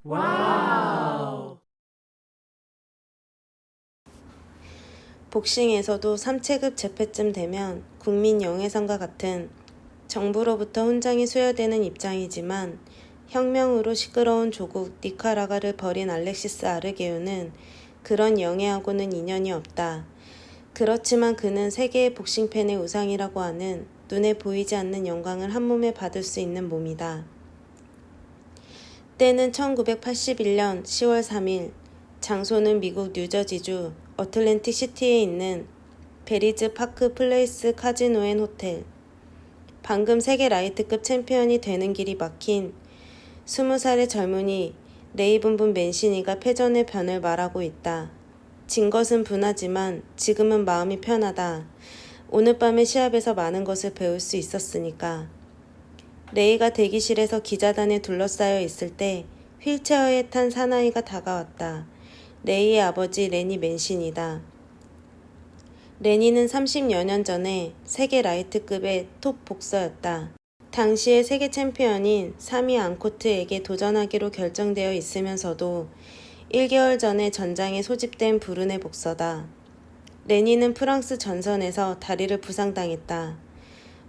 와우! 복싱에서도 3체급 재패쯤 되면 국민 영예상과 같은 정부로부터 훈장이 수여되는 입장이지만 혁명으로 시끄러운 조국 니카라과를 벌인 알렉시스 아르게우는 그런 영예하고는 인연이 없다. 그렇지만 그는 세계의 복싱팬의 우상이라고 하는 눈에 보이지 않는 영광을 한 몸에 받을 수 있는 몸이다. 때는 1981년 10월 3일, 장소는 미국 뉴저지주 어틀랜틱 시티에 있는 베리즈 파크 플레이스 카지노 앤 호텔. 방금 세계 라이트급 챔피언이 되는 길이 막힌 20살의 젊은이 레이븐분 맨시니가 패전의 변을 말하고 있다. 진 것은 분하지만 지금은 마음이 편하다. 오늘 밤의 시합에서 많은 것을 배울 수 있었으니까. 레이가 대기실에서 기자단에 둘러싸여 있을 때 휠체어에 탄 사나이가 다가왔다. 레이의 아버지 레니 맨신이다. 레니는 30여 년 전에 세계 라이트급의 톱 복서였다. 당시의 세계 챔피언인 사미 앙코트에게 도전하기로 결정되어 있으면서도 1개월 전에 전장에 소집된 불운의 복서다. 레니는 프랑스 전선에서 다리를 부상당했다.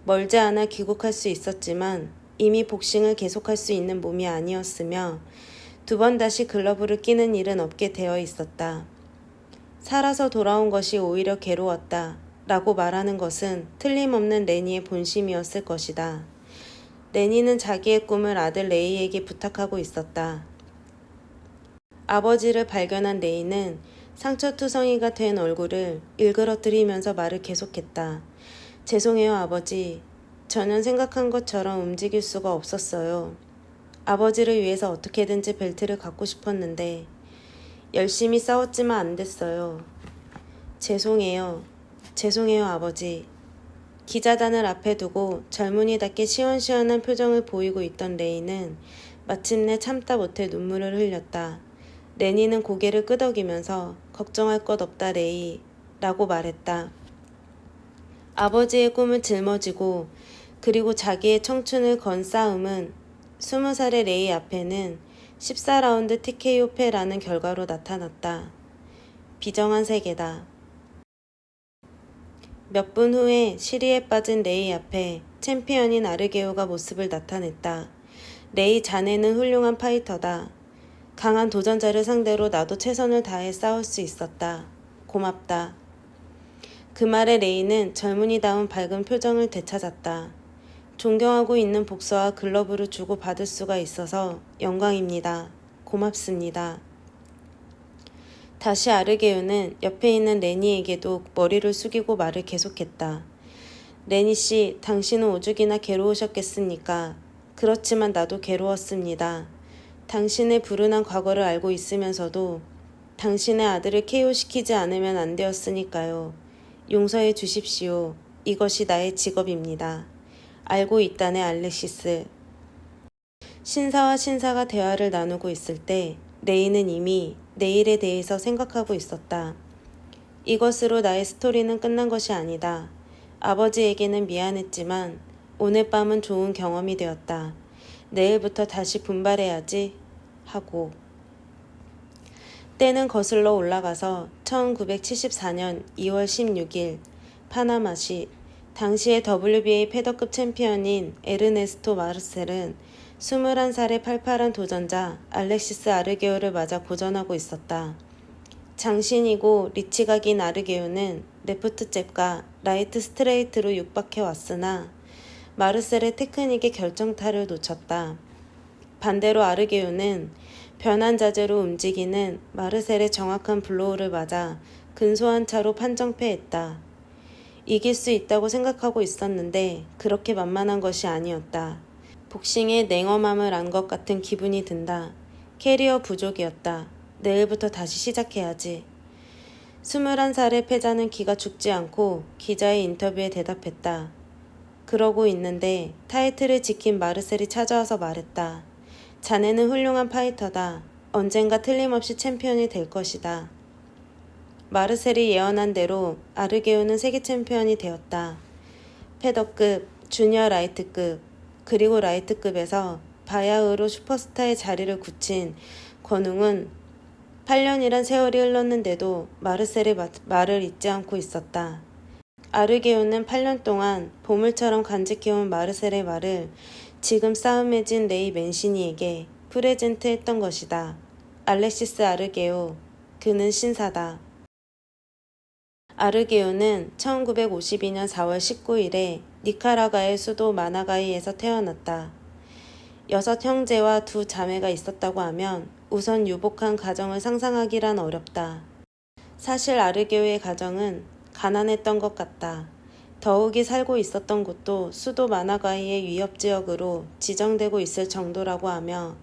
멀지 않아 귀국할 수 있었지만 이미 복싱을 계속할 수 있는 몸이 아니었으며 2번 다시 글러브를 끼는 일은 없게 되어 있었다. 살아서 돌아온 것이 오히려 괴로웠다. 라고 말하는 것은 틀림없는 레니의 본심이었을 것이다. 레니는 자기의 꿈을 아들 레이에게 부탁하고 있었다. 아버지를 발견한 레이는 상처투성이가 된 얼굴을 일그러뜨리면서 말을 계속했다. 죄송해요, 아버지. 전혀 생각한 것처럼 움직일 수가 없었어요. 아버지를 위해서 어떻게든지 벨트를 갖고 싶었는데 열심히 싸웠지만 안 됐어요. 죄송해요. 죄송해요, 아버지. 기자단을 앞에 두고 젊은이답게 시원시원한 표정을 보이고 있던 레이는 마침내 참다 못해 눈물을 흘렸다. 레니는 고개를 끄덕이면서 걱정할 것 없다, 레이. 라고 말했다. 아버지의 꿈을 짊어지고 그리고 자기의 청춘을 건 싸움은 20살의 레이 앞에는 14라운드 TKO 패라는 결과로 나타났다. 비정한 세계다. 몇 분 후에 시리에 빠진 레이 앞에 챔피언인 아르게오가 모습을 나타냈다. 레이 자네는 훌륭한 파이터다. 강한 도전자를 상대로 나도 최선을 다해 싸울 수 있었다. 고맙다. 그 말에 레이는 젊은이다운 밝은 표정을 되찾았다. 존경하고 있는 복서와 글러브를 주고 받을 수가 있어서 영광입니다. 고맙습니다. 다시 아르게우는 옆에 있는 레니에게도 머리를 숙이고 말을 계속했다. 레니 씨, 당신은 오죽이나 괴로우셨겠습니까? 그렇지만 나도 괴로웠습니다. 당신의 불운한 과거를 알고 있으면서도 당신의 아들을 KO시키지 않으면 안 되었으니까요. 용서해 주십시오. 이것이 나의 직업입니다. 알고 있다네, 알렉시스. 신사와 신사가 대화를 나누고 있을 때 레이는 이미 내일에 대해서 생각하고 있었다. 이것으로 나의 스토리는 끝난 것이 아니다. 아버지에게는 미안했지만 오늘 밤은 좋은 경험이 되었다. 내일부터 다시 분발해야지 하고. 때는 거슬러 올라가서 1974년 2월 16일 파나마시. 당시의 WBA 패더급 챔피언인 에르네스토 마르셀은 21살의 팔팔한 도전자 알렉시스 아르게오를 맞아 고전하고 있었다. 장신이고 리치가 긴 아르게오는 레프트 잽과 라이트 스트레이트로 육박해 왔으나 마르셀의 테크닉의 결정타를 놓쳤다. 반대로 아르게오는 변한 자세로 움직이는 마르셀의 정확한 블로우를 맞아 근소한 차로 판정패했다. 이길 수 있다고 생각하고 있었는데 그렇게 만만한 것이 아니었다. 복싱의 냉엄함을 안 것 같은 기분이 든다. 캐리어 부족이었다. 내일부터 다시 시작해야지. 21살의 패자는 기가 죽지 않고 기자의 인터뷰에 대답했다. 그러고 있는데 타이틀을 지킨 마르셀이 찾아와서 말했다. 자네는 훌륭한 파이터다. 언젠가 틀림없이 챔피언이 될 것이다. 마르셀이 예언한 대로 아르게오는 세계 챔피언이 되었다. 패더급, 주니어 라이트급, 그리고 라이트급에서 바야흐로 슈퍼스타의 자리를 굳힌 권웅은 8년이란 세월이 흘렀는데도 마르셀의 말을 잊지 않고 있었다. 아르게오는 8년 동안 보물처럼 간직해온 마르셀의 말을 지금 싸움에 진 레이 맨시니에게 프레젠트했던 것이다. 알렉시스 아르게오, 그는 신사다. 아르게오는 1952년 4월 19일에 니카라과의 수도 마나가이에서 태어났다. 6 형제와 2 자매가 있었다고 하면 우선 유복한 가정을 상상하기란 어렵다. 사실 아르게오의 가정은 가난했던 것 같다. 더욱이 살고 있었던 곳도 수도 마나가이의 위협지역으로 지정되고 있을 정도라고 하며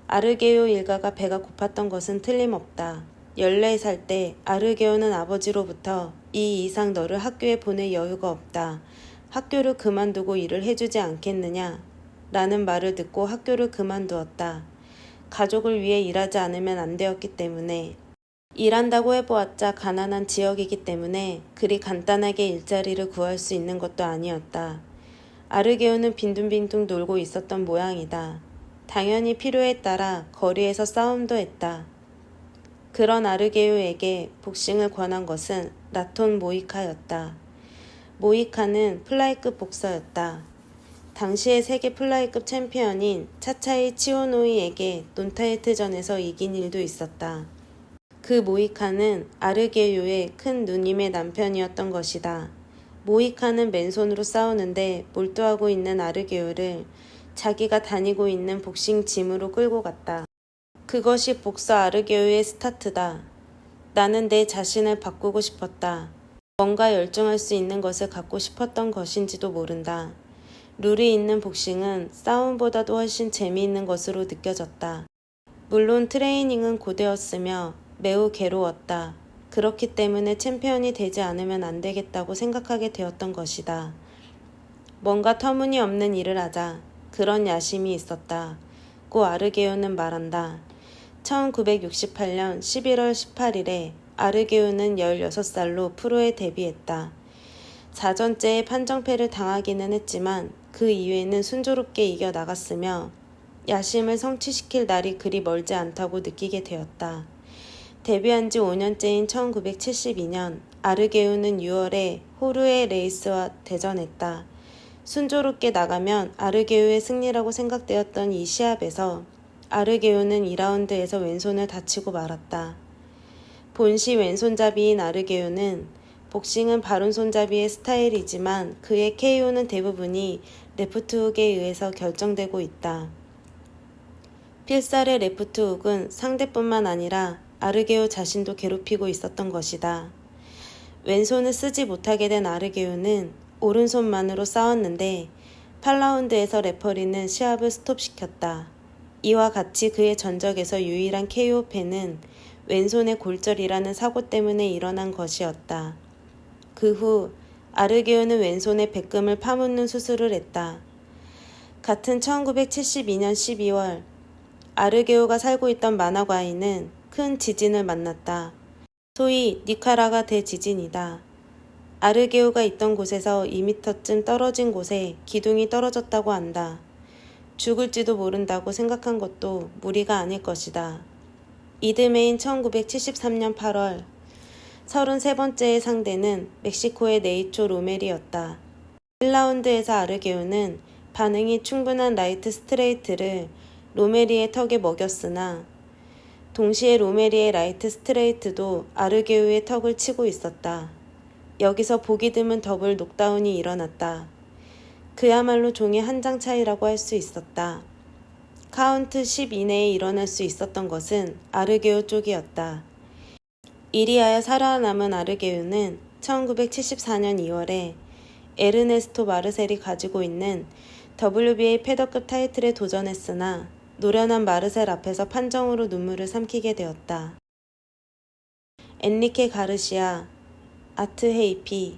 아르게오 일가가 배가 고팠던 것은 틀림없다. 14살 때 아르게오는 아버지로부터 이 이상 너를 학교에 보낼 여유가 없다. 학교를 그만두고 일을 해주지 않겠느냐? 라는 말을 듣고 학교를 그만두었다. 가족을 위해 일하지 않으면 안 되었기 때문에. 일한다고 해보았자 가난한 지역이기 때문에 그리 간단하게 일자리를 구할 수 있는 것도 아니었다. 아르게오는 빈둥빈둥 놀고 있었던 모양이다. 당연히 필요에 따라 거리에서 싸움도 했다. 그런 아르게오에게 복싱을 권한 것은 라톤 모이카였다. 모이카는 플라이급 복서였다. 당시의 세계 플라이급 챔피언인 차차이 치오노이에게 논타이트전에서 이긴 일도 있었다. 그 모이카는 아르게요의 큰 누님의 남편이었던 것이다. 모이카는 맨손으로 싸우는데 몰두하고 있는 아르게요를 자기가 다니고 있는 복싱 짐으로 끌고 갔다. 그것이 복서 아르게요의 스타트다. 나는 내 자신을 바꾸고 싶었다. 뭔가 열중할 수 있는 것을 갖고 싶었던 것인지도 모른다. 룰이 있는 복싱은 싸움보다도 훨씬 재미있는 것으로 느껴졌다. 물론 트레이닝은 고되었으며 매우 괴로웠다. 그렇기 때문에 챔피언이 되지 않으면 안 되겠다고 생각하게 되었던 것이다. 뭔가 터무니없는 일을 하자. 그런 야심이 있었다. 고 아르게요는 말한다. 1968년 11월 18일에 아르게요는 16살로 프로에 데뷔했다. 4전째의 판정패를 당하기는 했지만 그 이후에는 순조롭게 이겨나갔으며 야심을 성취시킬 날이 그리 멀지 않다고 느끼게 되었다. 데뷔한 지 5년째인 1972년 아르게요는 6월에 호르에 레이스와 대전했다. 순조롭게 나가면 아르게요의 승리라고 생각되었던 이 시합에서 아르게요는 2라운드에서 왼손을 다치고 말았다. 본시 왼손잡이인 아르게요는 복싱은 바른손잡이의 스타일이지만 그의 KO는 대부분이 레프트훅에 의해서 결정되고 있다. 필살의 레프트훅은 상대뿐만 아니라 아르게요 자신도 괴롭히고 있었던 것이다. 왼손을 쓰지 못하게 된 아르게요는 오른손만으로 싸웠는데 8라운드에서 레퍼리는 시합을 스톱시켰다. 이와 같이 그의 전적에서 유일한 KO패는 왼손의 골절이라는 사고 때문에 일어난 것이었다. 그 후 아르게요는 왼손에 백금을 파묻는 수술을 했다. 같은 1972년 12월 아르게요가 살고 있던 마나과이는 큰 지진을 만났다. 소위 니카라가 대지진이다. 아르게요가 있던 곳에서 2m쯤 떨어진 곳에 기둥이 떨어졌다고 한다. 죽을지도 모른다고 생각한 것도 무리가 아닐 것이다. 이듬해인 1973년 8월 33번째의 상대는 멕시코의 네이초 로메리였다. 1라운드에서 아르게요는 반응이 충분한 라이트 스트레이트를 로메리의 턱에 먹였으나 동시에 로메리의 라이트 스트레이트도 아르게요의 턱을 치고 있었다. 여기서 보기 드문 더블 녹다운이 일어났다. 그야말로 종이 한 장 차이라고 할 수 있었다. 카운트 10 이내에 일어날 수 있었던 것은 아르게요 쪽이었다. 이리하여 살아남은 아르게요는 1974년 2월에 에르네스토 마르셀이 가지고 있는 WBA 패더급 타이틀에 도전했으나 노련한 마르셀 앞에서 판정으로 눈물을 삼키게 되었다. 엔리케 가르시아, 아트 헤이피,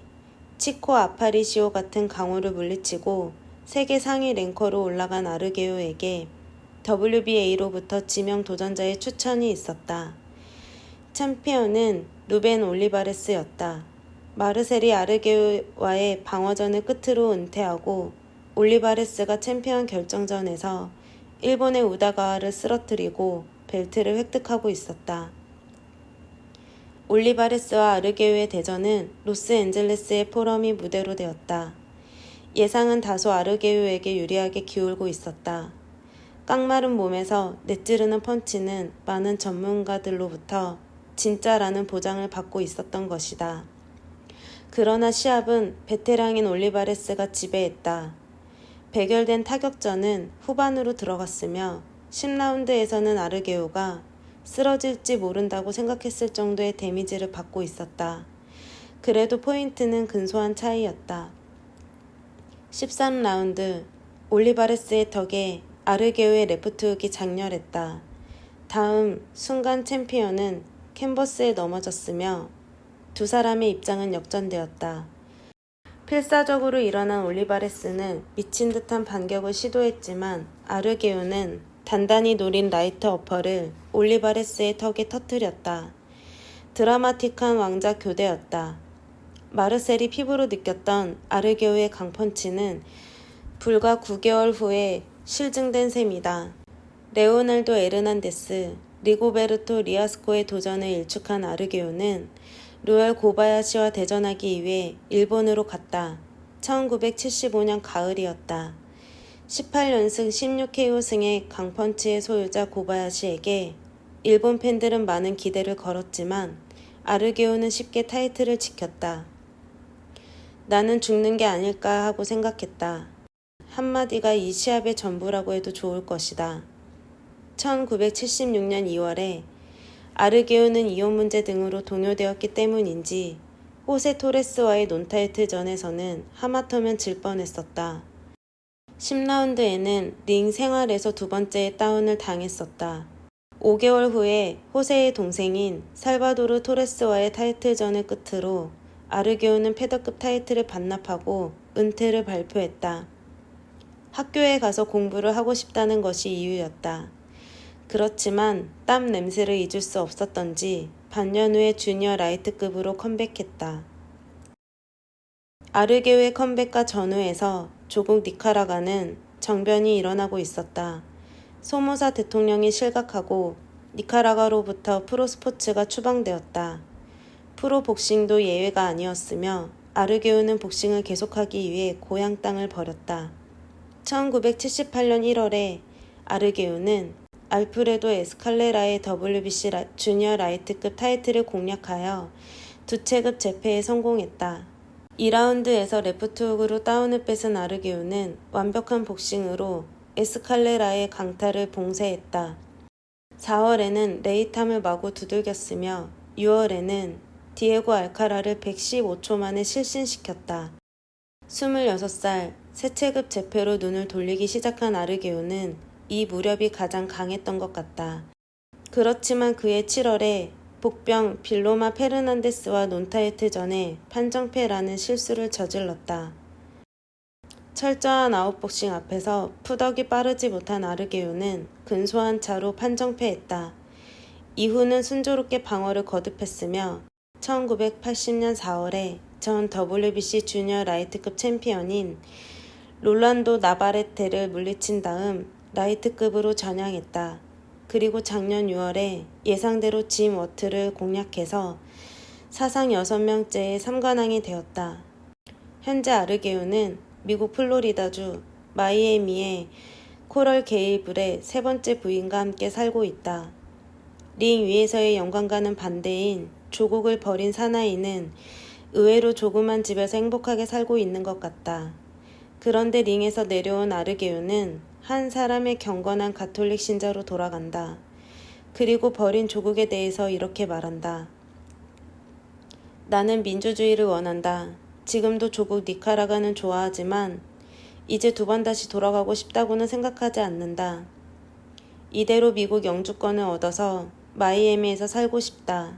치코 아파리시오 같은 강호를 물리치고 세계 상위 랭커로 올라간 아르게요에게 WBA로부터 지명 도전자의 추천이 있었다. 챔피언은 루벤 올리바레스였다. 마르셀이 아르게요와의 방어전을 끝으로 은퇴하고 올리바레스가 챔피언 결정전에서 일본의 우다가와를 쓰러뜨리고 벨트를 획득하고 있었다. 올리바레스와 아르게우의 대전은 로스앤젤레스의 포럼이 무대로 되었다. 예상은 다소 아르게우에게 유리하게 기울고 있었다. 깡마른 몸에서 내찌르는 펀치는 많은 전문가들로부터 진짜라는 보장을 받고 있었던 것이다. 그러나 시합은 베테랑인 올리바레스가 지배했다. 백열된 타격전은 후반으로 들어갔으며 10라운드에서는 아르게우가 쓰러질지 모른다고 생각했을 정도의 데미지를 받고 있었다. 그래도 포인트는 근소한 차이였다. 13라운드 올리바레스의 턱에 아르게우의 레프트 훅이 장렬했다. 다음 순간 챔피언은 캔버스에 넘어졌으며 두 사람의 입장은 역전되었다. 필사적으로 일어난 올리바레스는 미친 듯한 반격을 시도했지만 아르게우는 단단히 노린 라이트 어퍼를 올리바레스의 턱에 터뜨렸다. 드라마틱한 왕자 교대였다. 마르셀이 피부로 느꼈던 아르게우의 강펀치는 불과 9개월 후에 실증된 셈이다. 레오날도 에르난데스, 리고베르토 리아스코의 도전을 일축한 아르게우는 로열 고바야시와 대전하기 위해 일본으로 갔다. 1975년 가을이었다. 18연승 16KO승의 강펀치의 소유자 고바야시에게 일본 팬들은 많은 기대를 걸었지만 아르게우는 쉽게 타이틀을 지켰다. 나는 죽는 게 아닐까 하고 생각했다. 한마디가 이 시합의 전부라고 해도 좋을 것이다. 1976년 2월에 아르게우는 이혼 문제 등으로 동요되었기 때문인지 호세 토레스와의 논타이틀전에서는 하마터면 질 뻔했었다. 10라운드에는 링 생활에서 두 번째의 다운을 당했었다. 5개월 후에 호세의 동생인 살바도르 토레스와의 타이틀전을 끝으로 아르게우는 패더급 타이틀을 반납하고 은퇴를 발표했다. 학교에 가서 공부를 하고 싶다는 것이 이유였다. 그렇지만 땀 냄새를 잊을 수 없었던지 반년 후에 주니어 라이트급으로 컴백했다. 아르게우의 컴백과 전후에서 조국 니카라과는 정변이 일어나고 있었다. 소모사 대통령이 실각하고 니카라과로부터 프로스포츠가 추방되었다. 프로복싱도 예외가 아니었으며 아르게우는 복싱을 계속하기 위해 고향 땅을 버렸다. 1978년 1월에 아르게우는 알프레도 에스칼레라의 WBC 주니어 라이트급 타이틀을 공략하여 두 체급 재패에 성공했다. 2라운드에서 레프트 훅으로 다운을 뺏은 아르게우는 완벽한 복싱으로 에스칼레라의 강타를 봉쇄했다. 4월에는 레이탐을 마구 두들겼으며 6월에는 디에고 알카라를 115초 만에 실신시켰다. 26살 새 체급 재패로 눈을 돌리기 시작한 아르게우는 이 무렵이 가장 강했던 것 같다. 그렇지만 그해 7월에 복병 빌로마 페르난데스와 논타이틀전에 판정패라는 실수를 저질렀다. 철저한 아웃복싱 앞에서 푸덕이 빠르지 못한 아르게우는 근소한 차로 판정패했다. 이후는 순조롭게 방어를 거듭했으며 1980년 4월에 전 WBC 주니어 라이트급 챔피언인 롤란도 나바레테를 물리친 다음 라이트급으로 전향했다. 그리고 작년 6월에 예상대로 짐 워트를 공략해서 사상 6명째의 3관왕이 되었다. 현재 아르게우는 미국 플로리다주 마이애미의 코럴 게이블의 세 번째 부인과 함께 살고 있다. 링 위에서의 영광과는 반대인 조국을 버린 사나이는 의외로 조그만 집에서 행복하게 살고 있는 것 같다. 그런데 링에서 내려온 아르게우는 한 사람의 경건한 가톨릭 신자로 돌아간다. 그리고 버린 조국에 대해서 이렇게 말한다. 나는 민주주의를 원한다. 지금도 조국 니카라과는 좋아하지만 이제 두 번 다시 돌아가고 싶다고는 생각하지 않는다. 이대로 미국 영주권을 얻어서 마이애미에서 살고 싶다.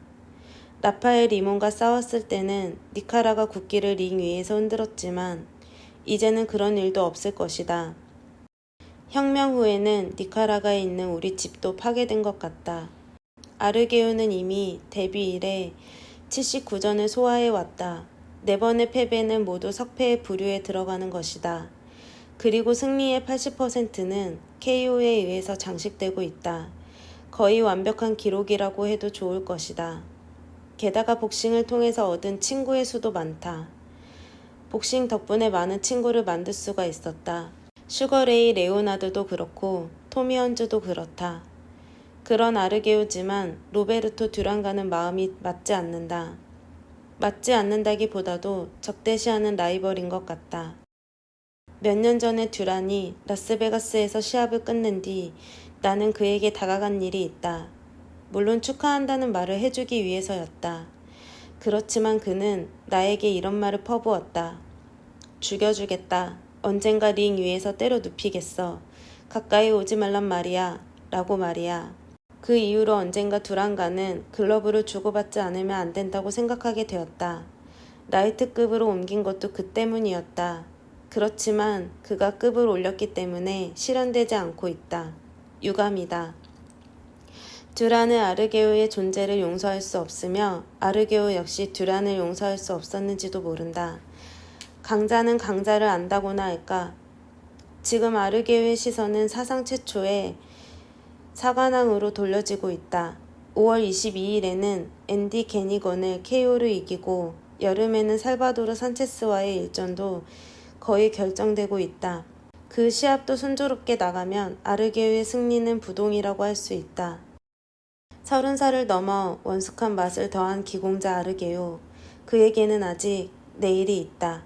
라파엘 리몬과 싸웠을 때는 니카라과 국기를 링 위에서 흔들었지만 이제는 그런 일도 없을 것이다. 혁명 후에는 니카라과에 있는 우리 집도 파괴된 것 같다. 아르게우는 이미 데뷔 이래 79전을 소화해왔다. 4번의 패배는 모두 석패의 부류에 들어가는 것이다. 그리고 승리의 80%는 KO에 의해서 장식되고 있다. 거의 완벽한 기록이라고 해도 좋을 것이다. 게다가 복싱을 통해서 얻은 친구의 수도 많다. 복싱 덕분에 많은 친구를 만들 수가 있었다. 슈거레이 레오나드도 그렇고 토미 헌즈도 그렇다. 그런 아르게오지만 로베르토 듀란과는 마음이 맞지 않는다. 맞지 않는다기보다도 적대시하는 라이벌인 것 같다. 몇 년 전에 듀란이 라스베가스에서 시합을 끝낸 뒤 나는 그에게 다가간 일이 있다. 물론 축하한다는 말을 해주기 위해서였다. 그렇지만 그는 나에게 이런 말을 퍼부었다. 죽여주겠다. 언젠가 링 위에서 때려 눕히겠어. 가까이 오지 말란 말이야. 라고 말이야. 그 이후로 언젠가 듀란과는 글러브를 주고받지 않으면 안 된다고 생각하게 되었다. 라이트급으로 옮긴 것도 그 때문이었다. 그렇지만 그가 급을 올렸기 때문에 실현되지 않고 있다. 유감이다. 듀란은 아르게오의 존재를 용서할 수 없으며 아르게오 역시 듀란을 용서할 수 없었는지도 모른다. 강자는 강자를 안다고나 할까? 지금 아르게오의 시선은 사상 최초의 사관왕으로 돌려지고 있다. 5월 22일에는 앤디 게니건을 KO로 이기고 여름에는 살바도르 산체스와의 일전도 거의 결정되고 있다. 그 시합도 순조롭게 나가면 아르게오의 승리는 부동이라고 할 수 있다. 30살을 넘어 원숙한 맛을 더한 기공자 아르게오. 그에게는 아직 내일이 있다.